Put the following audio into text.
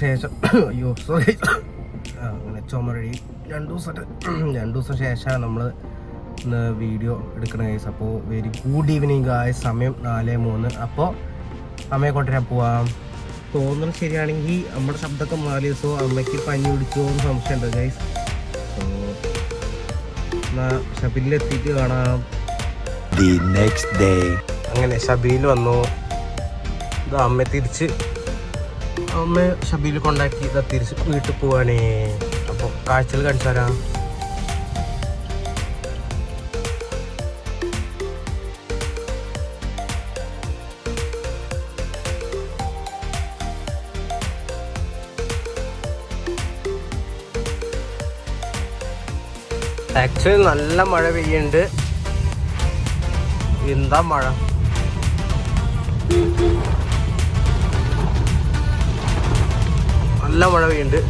ശേഷം അയ്യോ സോറി അങ്ങനെ ചുമരടി 2 ദിവസം ശേഷമാണ് നമ്മൾ ഇന്ന് വീഡിയോ എടുക്കണ ഗൈസ്. അപ്പോൾ വെരി ഗുഡ് ഈവനിങ് ഗായ്സ്. സമയം 4:03. അപ്പോൾ അമ്മയെ കൊണ്ടുവരാൻ പോവാം. തോന്നുന്നത് ശരിയാണെങ്കിൽ നമ്മുടെ ശബ്ദമൊക്കെ മാറിയ സോ അമ്മയ്ക്ക് പനി പിടിച്ചോ എന്ന് സംശയമുണ്ട് ഗൈസ്. എന്നാൽ ഷബീലിലെത്തിയിട്ട് കാണാം. അങ്ങനെ ഷബീൽ വന്നു. ഇത് അമ്മ തിരിച്ച് ഷബീൽ കൊണ്ടാക്കി ഇതാ തിരിച്ച് വീട്ടിൽ പോവാണേ. അപ്പോൾ കാഴ്ചകൾ കാണിച്ചു തരാം. ആക്ച്വലി നല്ല മഴ പെയ്യുന്നുണ്ട്. എന്താ മഴ, നല്ല മഴ പെയ്യുന്നുണ്ട്.